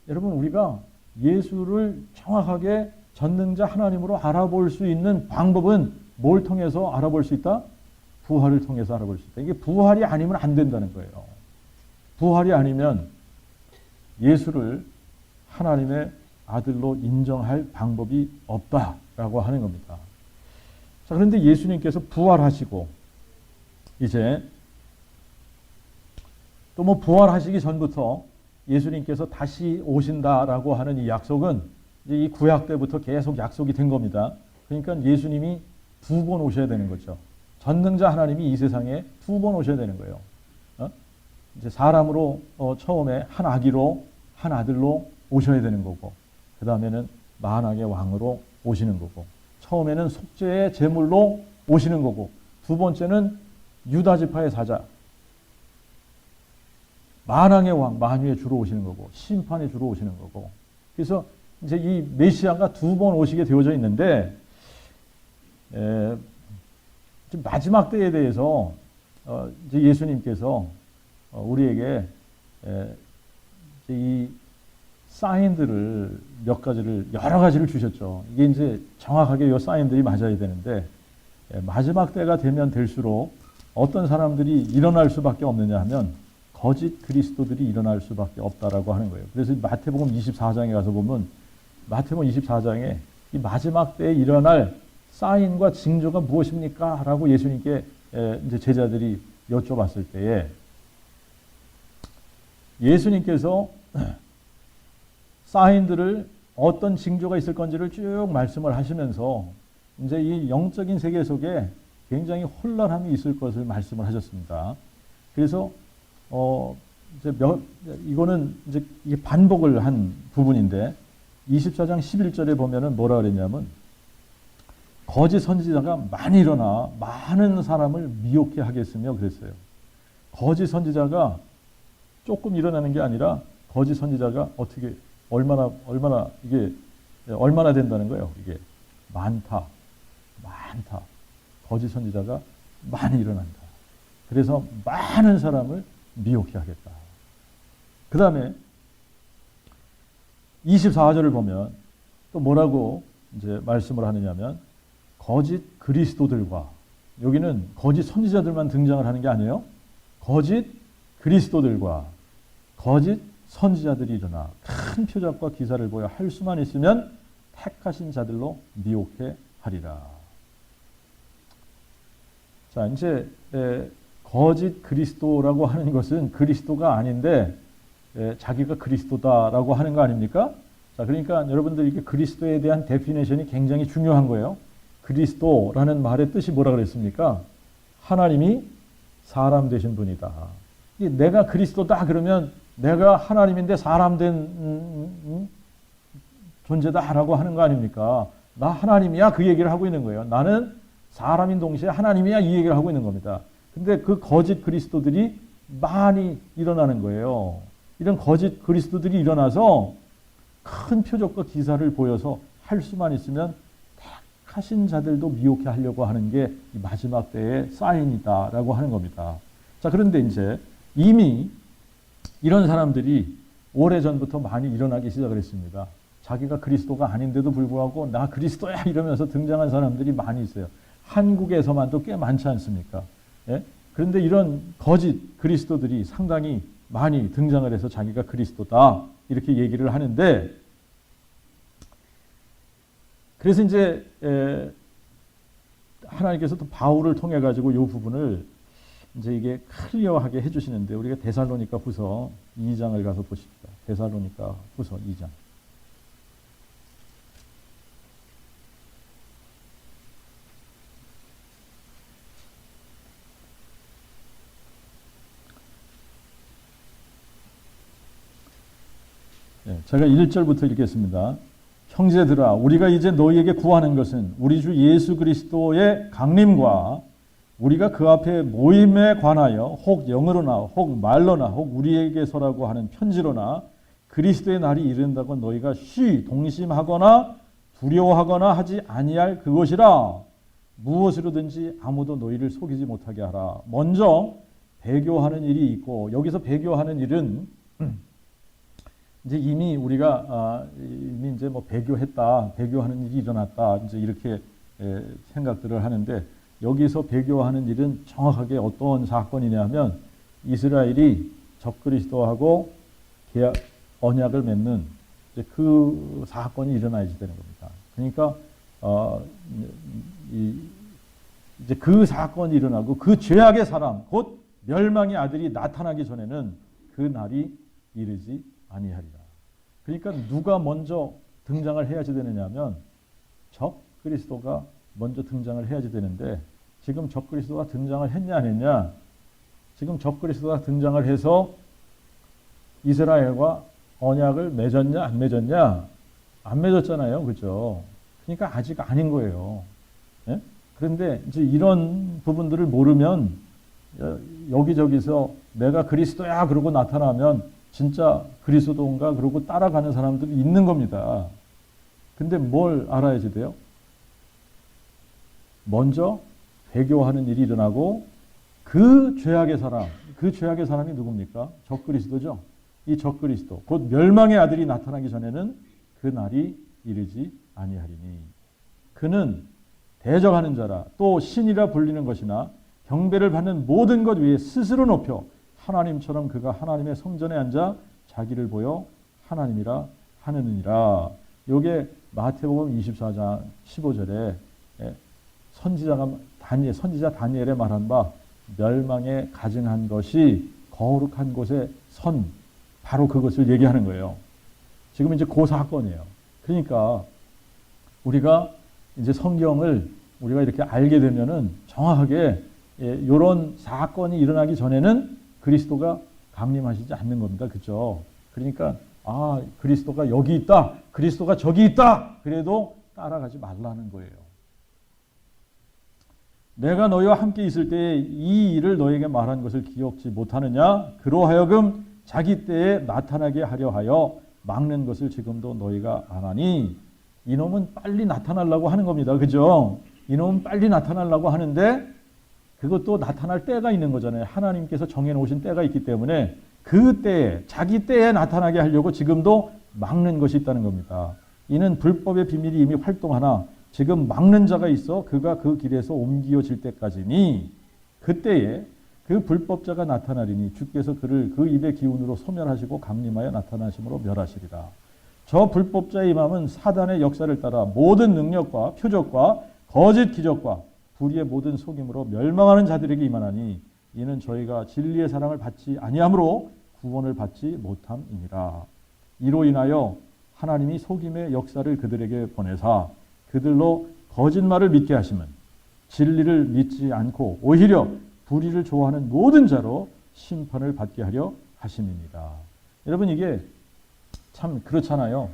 여러분 우리가 예수를 정확하게 전능자 하나님으로 알아볼 수 있는 방법은 뭘 통해서 알아볼 수 있다? 부활을 통해서 알아볼 수 있다. 이게 부활이 아니면 안 된다는 거예요. 부활이 아니면 예수를 하나님의 아들로 인정할 방법이 없다라고 하는 겁니다. 자, 그런데 예수님께서 부활하시고 이제 또 뭐 부활하시기 전부터 예수님께서 다시 오신다라고 하는 이 약속은 이제 이 구약 때부터 계속 약속이 된 겁니다. 그러니까 예수님이 두 번 오셔야 되는 거죠. 전능자 하나님이 이 세상에 두 번 오셔야 되는 거예요. 이제 사람으로 처음에 한 아기로 한 아들로 오셔야 되는 거고, 그 다음에는 만왕의 왕으로 오시는 거고, 처음에는 속죄의 제물로 오시는 거고, 두 번째는 유다 지파의 사자, 만왕의 왕, 만유의 주로 오시는 거고, 심판의 주로 오시는 거고. 그래서 이제 이 메시아가 두 번 오시게 되어져 있는데, 마지막 때에 대해서 이제 예수님께서 우리에게 이 사인들을 여러 가지를 주셨죠. 이게 이제 정확하게 이 사인들이 맞아야 되는데, 마지막 때가 되면 될수록 어떤 사람들이 일어날 수밖에 없느냐 하면 거짓 그리스도들이 일어날 수밖에 없다라고 하는 거예요. 그래서 마태복음 24장에 가서 보면 마태복음 24장에 이 마지막 때에 일어날 사인과 징조가 무엇입니까? 라고 예수님께 이제 제자들이 여쭤봤을 때에 예수님께서 사인들을 어떤 징조가 있을 건지를 쭉 말씀을 하시면서 이제 이 영적인 세계 속에 굉장히 혼란함이 있을 것을 말씀을 하셨습니다. 그래서 이제 이거는 이제 이게 반복을 한 부분인데 24장 11절에 보면은 뭐라 그랬냐면 거짓 선지자가 많이 일어나 많은 사람을 미혹해 하겠으며 그랬어요. 거짓 선지자가 조금 일어나는 게 아니라 거짓 선지자가 어떻게 얼마나 된다는 거예요. 이게 많다. 거짓 선지자가 많이 일어난다. 그래서 많은 사람을 미혹해 하겠다. 그 다음에 24절을 보면 또 뭐라고 이제 말씀을 하느냐면 거짓 그리스도들과, 여기는 거짓 선지자들만 등장을 하는 게 아니에요. 거짓 그리스도들과 거짓 선지자들이 일어나 큰 표적과 기사를 보여 할 수만 있으면 택하신 자들로 미혹해 하리라. 자, 이제 거짓 그리스도라고 하는 것은 그리스도가 아닌데 자기가 그리스도다라고 하는 거 아닙니까? 자, 그러니까 여러분들 이게 그리스도에 대한 데피니션이 굉장히 중요한 거예요. 그리스도라는 말의 뜻이 뭐라 그랬습니까? 하나님이 사람 되신 분이다. 내가 그리스도다 그러면 내가 하나님인데 사람 된 존재다라고 하는 거 아닙니까? 나 하나님이야 그 얘기를 하고 있는 거예요. 나는 사람인 동시에 하나님이야 이 얘기를 하고 있는 겁니다. 근데 그 거짓 그리스도들이 많이 일어나는 거예요. 이런 거짓 그리스도들이 일어나서 큰 표적과 기사를 보여서 할 수만 있으면 택하신 자들도 미혹해 하려고 하는 게 마지막 때의 사인이다라고 하는 겁니다. 자, 그런데 이제 이미 이런 사람들이 오래전부터 많이 일어나기 시작을 했습니다. 자기가 그리스도가 아닌데도 불구하고 나 그리스도야 이러면서 등장한 사람들이 많이 있어요. 한국에서만도 꽤 많지 않습니까? 예? 그런데 이런 거짓 그리스도들이 상당히 많이 등장을 해서 자기가 그리스도다 이렇게 얘기를 하는데, 그래서 이제 하나님께서 또 바울을 통해 가지고 이 부분을 이제 이게 클리어하게 해주시는데, 우리가 데살로니가 후서 2장을 가서 보십시다. 데살로니가 후서 2장. 제가 1절부터 읽겠습니다. 형제들아, 우리가 이제 너희에게 구하는 것은 우리 주 예수 그리스도의 강림과 우리가 그 앞에 모임에 관하여 혹 영으로나 혹 말로나 혹 우리에게서라고 하는 편지로나 그리스도의 날이 이른다고 너희가 동심하거나 두려워하거나 하지 아니할 그것이라. 무엇으로든지 아무도 너희를 속이지 못하게 하라. 먼저 배교하는 일이 있고, 여기서 배교하는 일은 이제 이미 우리가 이미 이제 뭐 배교했다, 배교하는 일이 일어났다, 이제 이렇게 생각들을 하는데, 여기서 배교하는 일은 정확하게 어떤 사건이냐면 이스라엘이 적그리스도하고 언약을 맺는 이제 그 사건이 일어나야지 되는 겁니다. 그러니까 이제 그 사건이 일어나고 그 죄악의 사람, 곧 멸망의 아들이 나타나기 전에는 그 날이 이르지 아니하리라. 그러니까 누가 먼저 등장을 해야지 되느냐면 적그리스도가 먼저 등장을 해야지 되는데, 지금 적그리스도가 등장을 했냐 안 했냐? 지금 적그리스도가 등장을 해서 이스라엘과 언약을 맺었냐 안 맺었냐? 안 맺었잖아요. 그죠? 그러니까 아직 아닌 거예요. 예? 그런데 이제 이런 부분들을 모르면 여기저기서 내가 그리스도야 그러고 나타나면 진짜 그리스도인가 그러고 따라가는 사람들이 있는 겁니다. 근데 뭘 알아야지 돼요? 먼저 배교하는 일이 일어나고 그 죄악의 사람이 누굽니까? 적그리스도죠. 이 적그리스도, 곧 멸망의 아들이 나타나기 전에는 그 날이 이르지 아니하리니. 그는 대적하는 자라 또 신이라 불리는 것이나 경배를 받는 모든 것 위에 스스로 높여 하나님처럼 그가 하나님의 성전에 앉아 자기를 보여 하나님이라 하느니라. 요게 마태복음 24장 15절에 선지자 다니엘에 말한 바 멸망에 가증한 것이 거룩한 곳에 선, 바로 그것을 얘기하는 거예요. 지금 이제 그 사건이에요. 그러니까 우리가 이제 성경을 우리가 이렇게 알게 되면은 정확하게 이런 사건이 일어나기 전에는 그리스도가 강림하시지 않는 겁니다. 그렇죠? 그러니까 그리스도가 여기 있다, 그리스도가 저기 있다, 그래도 따라가지 말라는 거예요. 내가 너희와 함께 있을 때에 이 일을 너에게 말한 것을 기억지 못하느냐? 그로하여금 자기 때에 나타나게 하려 하여 막는 것을 지금도 너희가 안 하니. 이놈은 빨리 나타나려고 하는 겁니다. 그죠? 이놈은 빨리 나타나려고 하는데 그것도 나타날 때가 있는 거잖아요. 하나님께서 정해놓으신 때가 있기 때문에 그 때에, 자기 때에 나타나게 하려고 지금도 막는 것이 있다는 겁니다. 이는 불법의 비밀이 이미 활동하나 지금 막는 자가 있어 그가 그 길에서 옮겨질 때까지니 그때에 그 불법자가 나타나리니 주께서 그를 그 입의 기운으로 소멸하시고 강림하여 나타나심으로 멸하시리라. 저 불법자의 임함은 사단의 역사를 따라 모든 능력과 표적과 거짓 기적과 불의의 모든 속임으로 멸망하는 자들에게 임하나니 이는 저희가 진리의 사랑을 받지 아니함으로 구원을 받지 못함이니라. 이로 인하여 하나님이 속임의 역사를 그들에게 보내사 그들로 거짓말을 믿게 하시면 진리를 믿지 않고 오히려 불의를 좋아하는 모든 자로 심판을 받게 하려 하심입니다. 여러분 이게 참 그렇잖아요.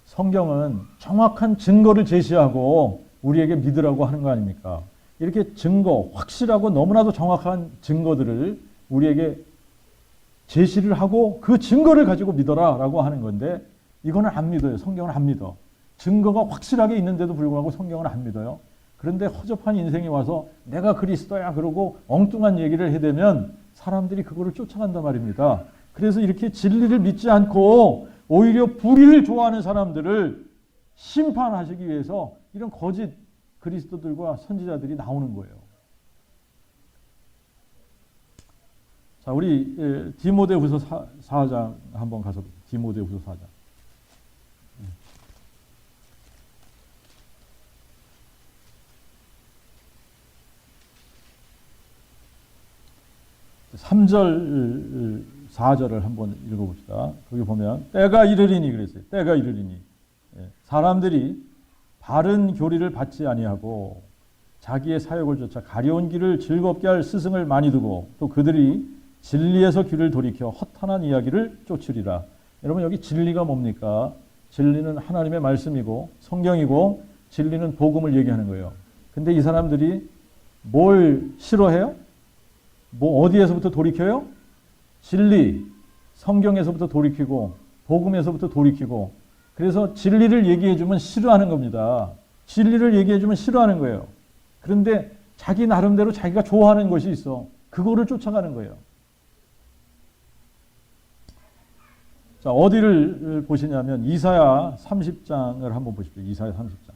성경은 정확한 증거를 제시하고 우리에게 믿으라고 하는 거 아닙니까? 이렇게 증거, 확실하고 너무나도 정확한 증거들을 우리에게 제시를 하고 그 증거를 가지고 믿어라 라고 하는 건데 이거는 안 믿어요. 성경은 안 믿어. 증거가 확실하게 있는데도 불구하고 성경은 안 믿어요. 그런데 허접한 인생이 와서 내가 그리스도야 그러고 엉뚱한 얘기를 해대면 사람들이 그거를 쫓아간단 말입니다. 그래서 이렇게 진리를 믿지 않고 오히려 불의를 좋아하는 사람들을 심판하시기 위해서 이런 거짓 그리스도들과 선지자들이 나오는 거예요. 자, 우리 디모데후서 4장 한번 가서 디모데후서 4장. 3절, 4절을 한번 읽어봅시다. 거기 보면 때가 이르리니 그랬어요. 때가 이르리니. 사람들이 바른 교리를 받지 아니하고 자기의 사역을 쫓아 가려운 길을 즐겁게 할 스승을 많이 두고 또 그들이 진리에서 귀를 돌이켜 허탄한 이야기를 쫓으리라. 여러분 여기 진리가 뭡니까? 진리는 하나님의 말씀이고 성경이고 진리는 복음을 얘기하는 거예요. 근데 이 사람들이 뭘 싫어해요? 뭐 어디에서부터 돌이켜요? 진리, 성경에서부터 돌이키고 복음에서부터 돌이키고 그래서 진리를 얘기해 주면 싫어하는 겁니다. 진리를 얘기해 주면 싫어하는 거예요. 그런데 자기 나름대로 자기가 좋아하는 것이 있어. 그거를 쫓아가는 거예요. 자, 어디를 보시냐면 이사야 30장을 한번 보십시오. 이사야 30장.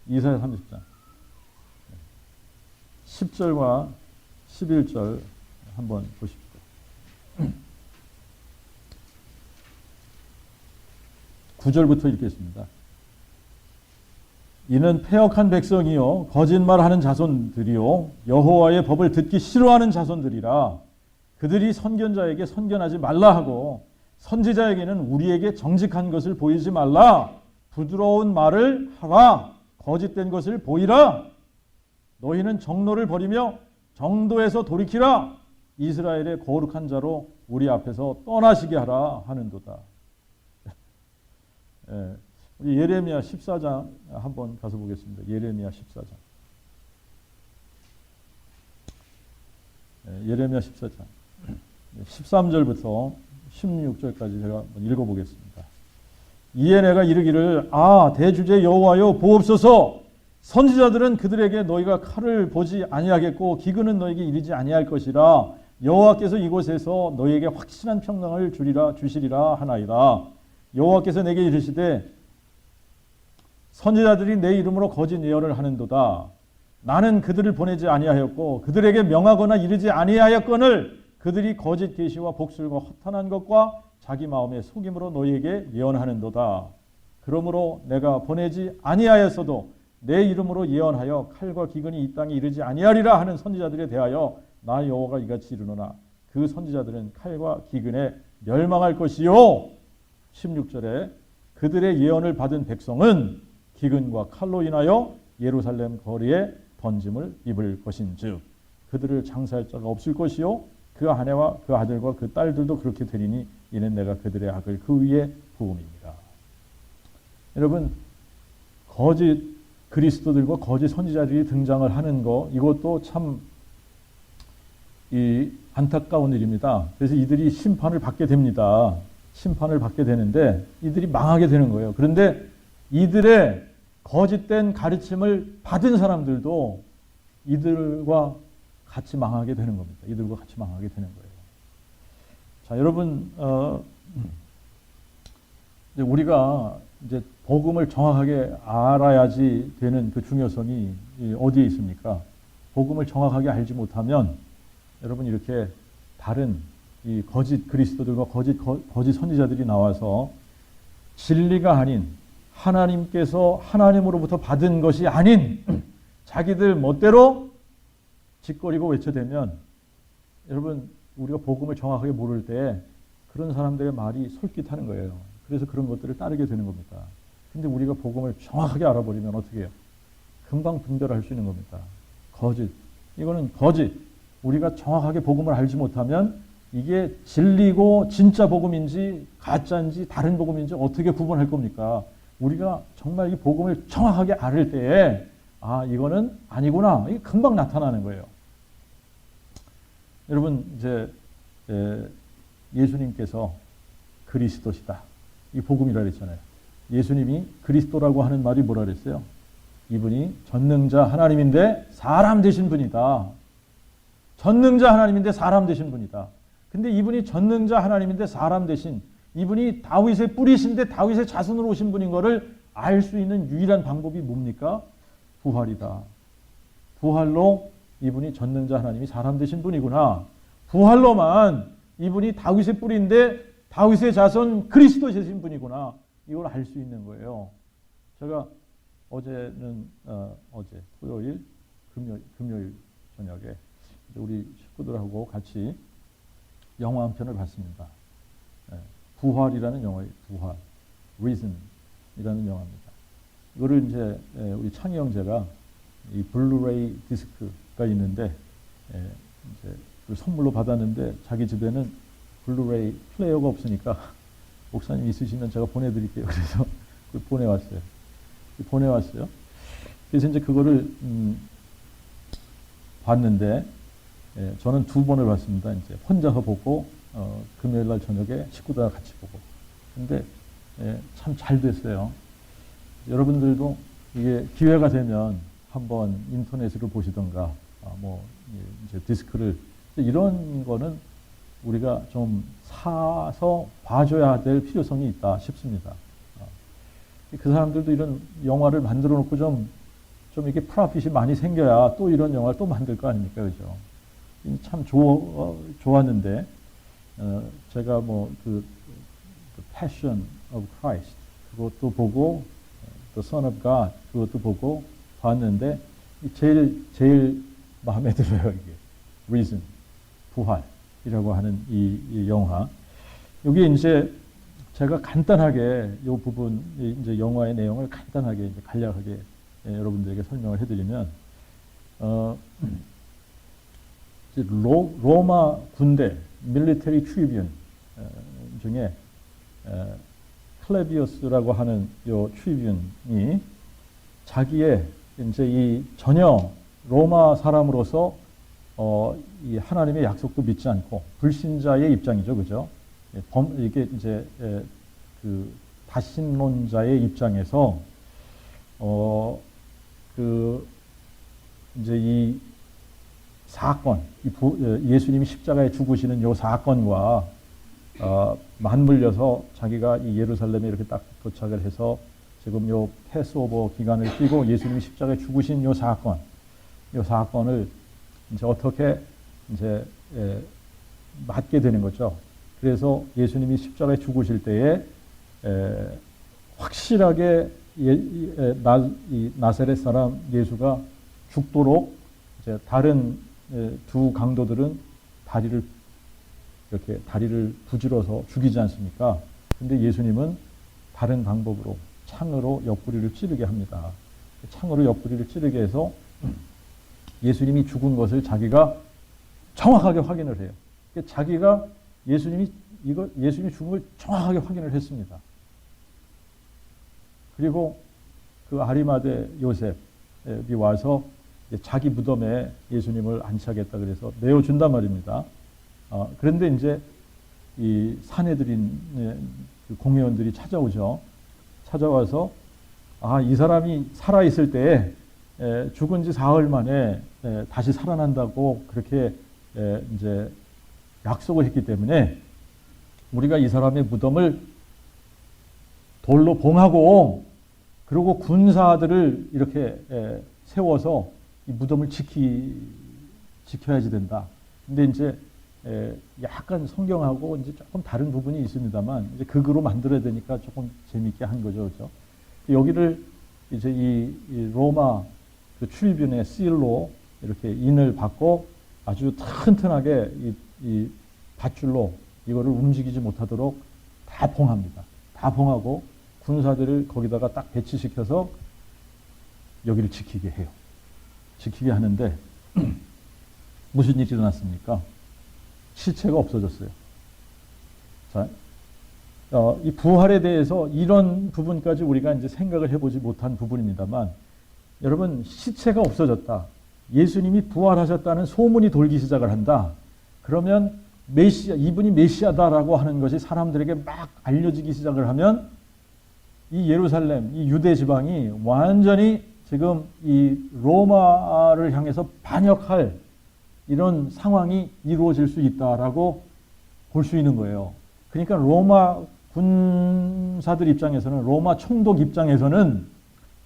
이사야 30장. 10절과 11절 한번 보십시오. 구절부터 읽겠습니다. 이는 패역한 백성이요 거짓말하는 자손들이요 여호와의 법을 듣기 싫어하는 자손들이라. 그들이 선견자에게 선견하지 말라 하고 선지자에게는 우리에게 정직한 것을 보이지 말라. 부드러운 말을 하라. 거짓된 것을 보이라. 너희는 정로를 버리며 정도에서 돌이키라. 이스라엘의 거룩한 자로 우리 앞에서 떠나시게 하라 하는도다. 우리 예레미야 14장 한번 가서 보겠습니다. 예레미야 14장. 예레미야 14장. 13절부터 16절까지 제가 한번 읽어보겠습니다. 이에 내가 이르기를 대주제 여호와여 보옵소서. 선지자들은 그들에게 너희가 칼을 보지 아니하겠고 기근은 너에게 이르지 아니할 것이라. 여호와께서 이곳에서 너희에게 확실한 평강을 주시리라 하나이다. 여호와께서 내게 이르시되 선지자들이 내 이름으로 거짓 예언을 하는도다. 나는 그들을 보내지 아니하였고 그들에게 명하거나 이르지 아니하였거늘 그들이 거짓 계시와 복술과 허탄한 것과 자기 마음의 속임으로 너희에게 예언하는도다. 그러므로 내가 보내지 아니하였어도 내 이름으로 예언하여 칼과 기근이 이 땅에 이르지 아니하리라 하는 선지자들에 대하여 나 여호와가 이같이 이르노나 그 선지자들은 칼과 기근에 멸망할 것이요. 16절에 그들의 예언을 받은 백성은 기근과 칼로 인하여 예루살렘 거리에 번짐을 입을 것인즉 그들을 장사할 자가 없을 것이요 그 아내와 그 아들과 그 딸들도 그렇게 되리니 이는 내가 그들의 악을 그 위에 부음이니라. 여러분 거짓 그리스도들과 거짓 선지자들이 등장을 하는 거 이것도 참 안타까운 일입니다. 그래서 이들이 심판을 받게 됩니다. 심판을 받게 되는데 이들이 망하게 되는 거예요. 그런데 이들의 거짓된 가르침을 받은 사람들도 이들과 같이 망하게 되는 겁니다. 이들과 같이 망하게 되는 거예요. 자, 여러분, 이제 우리가 이제 복음을 정확하게 알아야지 되는 그 중요성이 어디에 있습니까? 복음을 정확하게 알지 못하면 여러분 이렇게 다른 이 거짓 그리스도들과 거짓 선지자들이 나와서 진리가 아닌 하나님께서 하나님으로부터 받은 것이 아닌 자기들 멋대로 짓거리고 외쳐대면 여러분 우리가 복음을 정확하게 모를 때 그런 사람들의 말이 솔깃하는 거예요. 그래서 그런 것들을 따르게 되는 겁니다. 근데 우리가 복음을 정확하게 알아버리면 어떻게 해요? 금방 분별할 수 있는 겁니다. 거짓. 이거는 거짓. 우리가 정확하게 복음을 알지 못하면 이게 진리고 진짜 복음인지 가짜인지 다른 복음인지 어떻게 구분할 겁니까? 우리가 정말 이 복음을 정확하게 알을 때에 아 이거는 아니구나. 이게 금방 나타나는 거예요. 여러분 이제 예수님께서 그리스도시다. 이 복음이라 그랬잖아요. 예수님이 그리스도라고 하는 말이 뭐라 그랬어요? 이분이 전능자 하나님인데 사람 되신 분이다. 전능자 하나님인데 사람 되신 분이다. 근데 이분이 전능자 하나님인데 사람 되신 이분이 다윗의 뿌리신데 다윗의 자손으로 오신 분인 것을 알 수 있는 유일한 방법이 뭡니까? 부활이다. 부활로 이분이 전능자 하나님이 사람 되신 분이구나. 부활로만 이분이 다윗의 뿌리인데 다윗의 자손 그리스도 되신 분이구나. 이걸 알 수 있는 거예요. 제가 어제는 어제 토요일 금요일 저녁에 우리 식구들하고 같이 영화 한 편을 봤습니다. 부활이라는 영화예요. 부활, Reason이라는 영화입니다. 이거를 이제 우리 창희 형제가 이 블루레이 디스크가 있는데 이제 그 선물로 받았는데 자기 집에는 블루레이 플레이어가 없으니까 목사님 있으시면 제가 보내드릴게요. 그래서 보내왔어요. 그래서 이제 그거를 봤는데 저는 2번을 봤습니다. 이제 혼자서 보고 금요일 날 저녁에 식구들과 같이 보고. 근데 참 잘 됐어요. 여러분들도 이게 기회가 되면 한번 인터넷으로 보시던가 뭐 이제 디스크를 이런 거는 우리가 좀 사서 봐줘야 될 필요성이 있다 싶습니다. 그 사람들도 이런 영화를 만들어 놓고 좀 이렇게 프로핏이 많이 생겨야 또 이런 영화를 또 만들 거 아닙니까? 그죠? 참 좋았는데, 제가 뭐 그 Passion of Christ 그것도 보고, The Son of God 그것도 보고 봤는데, 제일 마음에 들어요, 이게. Reason, 부활이라고 하는 이 영화. 여기 이제 제가 간단하게 이 부분, 이제 영화의 내용을 간단하게, 이제 간략하게 여러분들에게 설명을 해드리면, 로마 군대, 밀리터리 트리뷴 중에 클레비우스라고 하는 요 트리뷴이 자기의 이제 이 전혀 로마 사람으로서 이 하나님의 약속도 믿지 않고 불신자의 입장이죠, 그죠? 이게 이제 그 다신론자의 입장에서 그 이제 이 사건, 예수님이 십자가에 죽으시는 요 사건과 맞물려서 자기가 이 예루살렘에 이렇게 딱 도착을 해서 지금 요 패스오버 기간을 끼고 예수님이 십자가에 죽으신 요 사건을 이제 어떻게 이제 맞게 되는 거죠. 그래서 예수님이 십자가에 죽으실 때에 확실하게 이 나사렛 사람 예수가 죽도록 이제 다른 두 강도들은 다리를 부질러서 죽이지 않습니까? 근데 예수님은 다른 방법으로 창으로 옆구리를 찌르게 합니다. 창으로 옆구리를 찌르게 해서 예수님이 죽은 것을 자기가 정확하게 확인을 해요. 자기가 예수님이 죽은 걸 정확하게 확인을 했습니다. 그리고 그 아리마대 요셉이 와서 자기 무덤에 예수님을 안치하겠다 그래서 내어준단 말입니다. 그런데 이제 이 사내들인 공회원들이 찾아오죠. 찾아와서 이 사람이 살아있을 때에 죽은 지 사흘 만에 다시 살아난다고 그렇게 이제 약속을 했기 때문에 우리가 이 사람의 무덤을 돌로 봉하고 그리고 군사들을 이렇게 세워서 이 무덤을 지켜야지 된다. 근데 이제 약간 성경하고 이제 조금 다른 부분이 있습니다만 이제 극으로 만들어야 되니까 조금 재미있게 한 거죠, 그렇죠? 여기를 이제 이 로마 그 출입인의 실로 이렇게 인을 받고 아주 튼튼하게 이 밧줄로 이거를 움직이지 못하도록 다 봉합니다. 다 봉하고 군사들을 거기다가 딱 배치시켜서 여기를 지키게 해요. 지키게 하는데 무슨 일이 일어났습니까? 시체가 없어졌어요. 자, 이 부활에 대해서 이런 부분까지 우리가 이제 생각을 해보지 못한 부분입니다만, 여러분, 시체가 없어졌다. 예수님이 부활하셨다는 소문이 돌기 시작을 한다. 그러면 메시아, 이분이 메시아다라고 하는 것이 사람들에게 막 알려지기 시작을 하면 이 예루살렘, 이 유대 지방이 완전히 지금 이 로마를 향해서 반역할 이런 상황이 이루어질 수 있다라고 볼 수 있는 거예요. 그러니까 로마 군사들 입장에서는, 로마 총독 입장에서는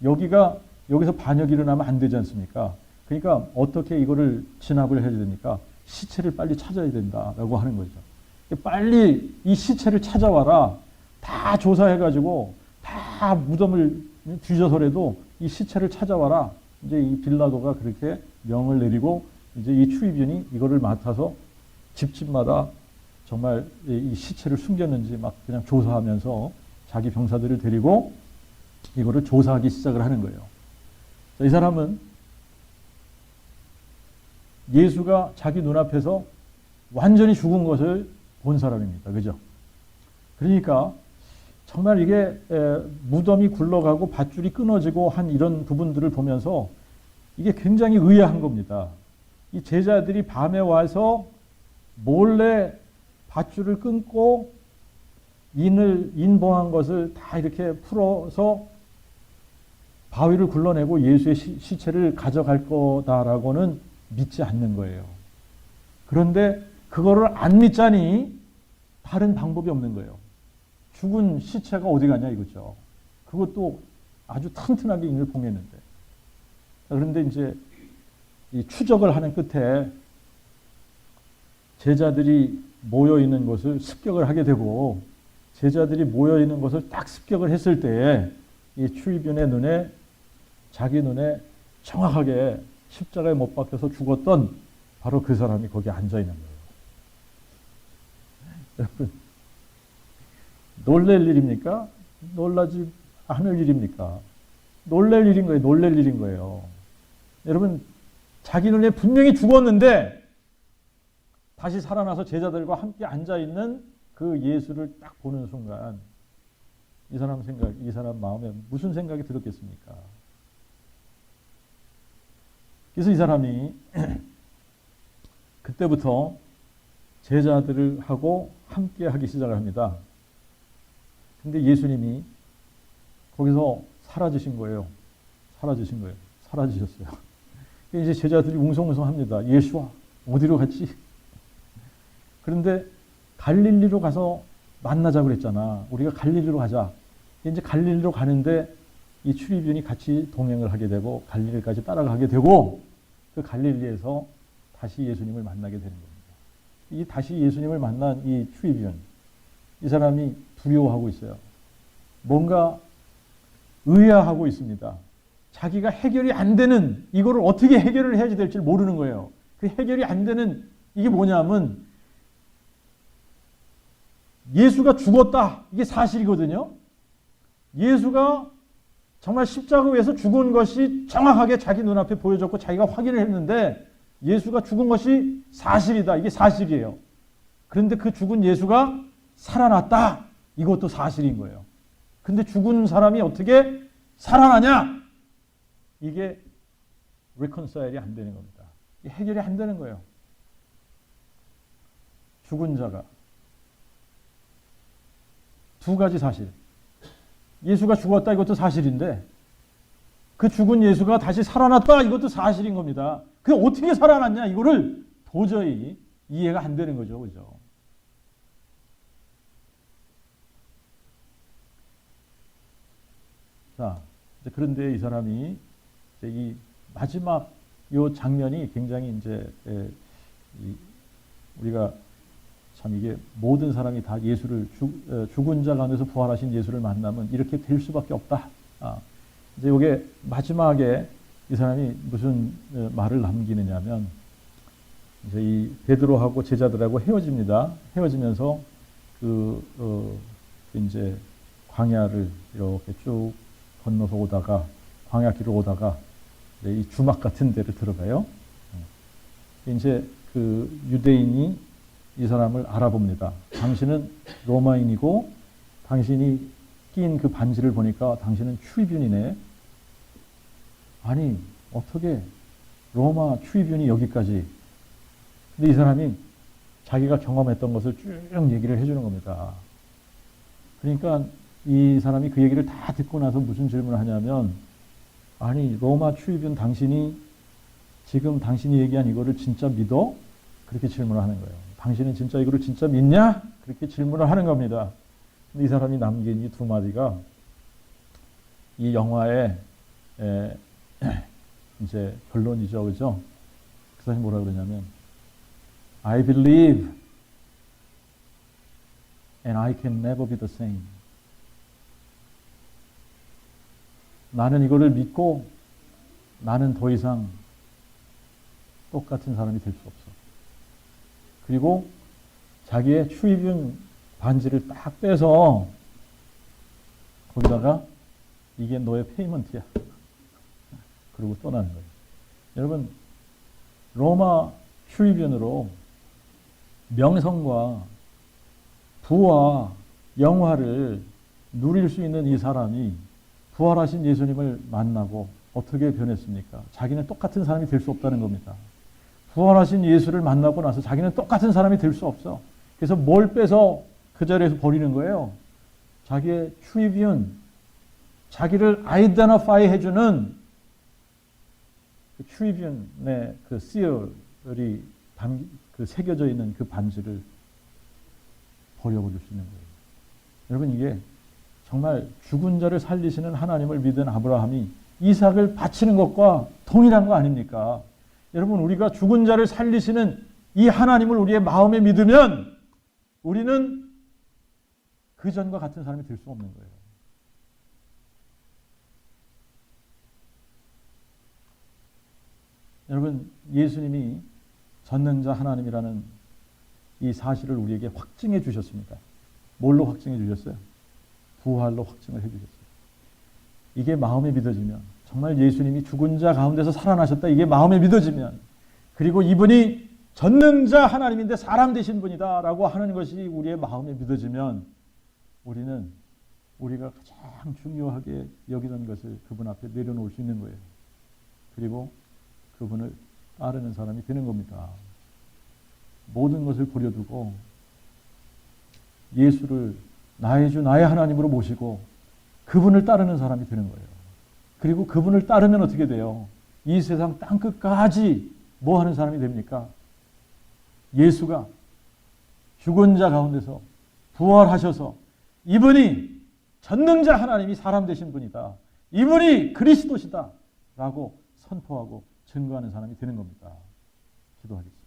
여기서 반역이 일어나면 안 되지 않습니까? 그러니까 어떻게 이거를 진압을 해야 되니까 시체를 빨리 찾아야 된다라고 하는 거죠. 빨리 이 시체를 찾아와라. 다 조사해가지고 다 무덤을 뒤져서라도 이 시체를 찾아와라. 이제 이 빌라도가 그렇게 명을 내리고 이제 이 추위변이 이거를 맡아서 집집마다 정말 이 시체를 숨겼는지 막 그냥 조사하면서 자기 병사들을 데리고 이거를 조사하기 시작을 하는 거예요. 이 사람은 예수가 자기 눈앞에서 완전히 죽은 것을 본 사람입니다. 그죠? 그러니까 정말 이게 무덤이 굴러가고 밧줄이 끊어지고 한 이런 부분들을 보면서 이게 굉장히 의아한 겁니다. 이 제자들이 밤에 와서 몰래 밧줄을 끊고 인봉한 것을 다 이렇게 풀어서 바위를 굴러내고 예수의 시체를 가져갈 거다라고는 믿지 않는 거예요. 그런데 그거를 안 믿자니 다른 방법이 없는 거예요. 죽은 시체가 어디 가냐 이거죠. 그것도 아주 튼튼하게 인을 봉했는데. 그런데 이제 이 추적을 하는 끝에 제자들이 모여 있는 것을 습격을 하게 되고, 제자들이 모여 있는 것을 딱 습격을 했을 때에 이 추위변의 눈에, 자기 눈에 정확하게 십자가에 못 박혀서 죽었던 바로 그 사람이 거기 앉아 있는 거예요. 여러분, 놀랄 일입니까? 놀라지 않을 일입니까? 놀랄 일인 거예요. 놀랄 일인 거예요. 여러분, 자기 눈에 분명히 죽었는데 다시 살아나서 제자들과 함께 앉아 있는 그 예수를 딱 보는 순간 이 사람 마음에 무슨 생각이 들었겠습니까? 그래서 이 사람이 그때부터 제자들을 하고 함께 하기 시작을 합니다. 근데 예수님이 거기서 사라지신 거예요. 사라지셨어요. 이제 제자들이 웅성웅성합니다. 예수와 어디로 갔지? 그런데 갈릴리로 가서 만나자고 그랬잖아. 우리가 갈릴리로 가자. 이제 갈릴리로 가는데 이 추리변이 같이 동행을 하게 되고 갈릴리까지 따라가게 되고 그 갈릴리에서 다시 예수님을 만나게 되는 겁니다. 이 다시 예수님을 만난 이 추리변, 이 사람이 두려워하고 있어요. 뭔가 의아하고 있습니다. 자기가 해결이 안 되는, 이거를 어떻게 해결을 해야 될지 모르는 거예요. 그 해결이 안 되는 이게 뭐냐면 예수가 죽었다. 이게 사실이거든요. 예수가 정말 십자가 위에서 죽은 것이 정확하게 자기 눈앞에 보여졌고 자기가 확인을 했는데 예수가 죽은 것이 사실이다. 이게 사실이에요. 그런데 그 죽은 예수가 살아났다. 이것도 사실인 거예요. 근데 죽은 사람이 어떻게 살아나냐? 이게 reconcile이 안 되는 겁니다. 해결이 안 되는 거예요. 죽은 자가 두 가지 사실. 예수가 죽었다 이것도 사실인데 그 죽은 예수가 다시 살아났다. 이것도 사실인 겁니다. 그 어떻게 살아났냐? 이거를 도저히 이해가 안 되는 거죠. 그죠? 자, 그런데 이 사람이 이제 이 마지막 요 장면이 굉장히 이제 우리가 참 이게 모든 사람이 다 예수를 죽은 자 가운데서 부활하신 예수를 만나면 이렇게 될 수밖에 없다. 이제 이게 마지막에 이 사람이 무슨 말을 남기느냐면 이제 이 베드로하고 제자들하고 헤어집니다. 헤어지면서 이제 광야를 이렇게 쭉 건너서 오다가 광야길을 오다가 이 주막 같은 데를 들어가요. 이제 그 유대인이 이 사람을 알아봅니다. 당신은 로마인이고 당신이 낀 그 반지를 보니까 당신은 추위균이네. 아니 어떻게 로마 추위균이 여기까지. 근데 이 사람이 자기가 경험했던 것을 쭉 얘기를 해주는 겁니다. 그러니까 이 사람이 그 얘기를 다 듣고 나서 무슨 질문을 하냐면 아니 로마 추위균 당신이 지금 당신이 얘기한 이거를 진짜 믿어? 그렇게 질문을 하는 거예요. 당신은 진짜 이거를 진짜 믿냐? 그렇게 질문을 하는 겁니다. 근데 이 사람이 남긴 이 두 마디가 이 영화의 이제 결론이죠. 그죠? 그 사람이 뭐라 그러냐면 I believe and I can never be the same. 나는 이거를 믿고 나는 더 이상 똑같은 사람이 될 수 없어. 그리고 자기의 추위균 반지를 딱 빼서 거기다가 이게 너의 페이먼트야. 그리고 떠나는 거예요. 여러분 로마 추위균으로 명성과 부와 영화를 누릴 수 있는 이 사람이 부활하신 예수님을 만나고 어떻게 변했습니까? 자기는 똑같은 사람이 될 수 없다는 겁니다. 부활하신 예수를 만나고 나서 자기는 똑같은 사람이 될 수 없어. 그래서 뭘 빼서 그 자리에서 버리는 거예요? 자기의 추위균, 자기를 아이덴티파이 해주는 그 추위균의 그 씨얼이 그 새겨져 있는 그 반지를 버려버릴 수 있는 거예요. 여러분 이게 정말 죽은 자를 살리시는 하나님을 믿은 아브라함이 이삭을 바치는 것과 동일한 거 아닙니까? 여러분 우리가 죽은 자를 살리시는 이 하나님을 우리의 마음에 믿으면 우리는 그 전과 같은 사람이 될 수 없는 거예요. 여러분 예수님이 전능자 하나님이라는 이 사실을 우리에게 확증해 주셨습니다. 뭘로 확증해 주셨어요? 부활로 확증을 해 주셨어요. 이게 마음에 믿어지면 정말 예수님이 죽은 자 가운데서 살아나셨다. 이게 마음에 믿어지면 그리고 이분이 전능자 하나님인데 사람 되신 분이다 라고 하는 것이 우리의 마음에 믿어지면 우리는 우리가 가장 중요하게 여기던 것을 그분 앞에 내려놓을 수 있는 거예요. 그리고 그분을 따르는 사람이 되는 겁니다. 모든 것을 버려두고 예수를 나의 주 나의 하나님으로 모시고 그분을 따르는 사람이 되는 거예요. 그리고 그분을 따르면 어떻게 돼요? 이 세상 땅끝까지 뭐 하는 사람이 됩니까? 예수가 죽은 자 가운데서 부활하셔서 이분이 전능자 하나님이 사람 되신 분이다. 이분이 그리스도시다 라고 선포하고 증거하는 사람이 되는 겁니다. 기도하겠습니다.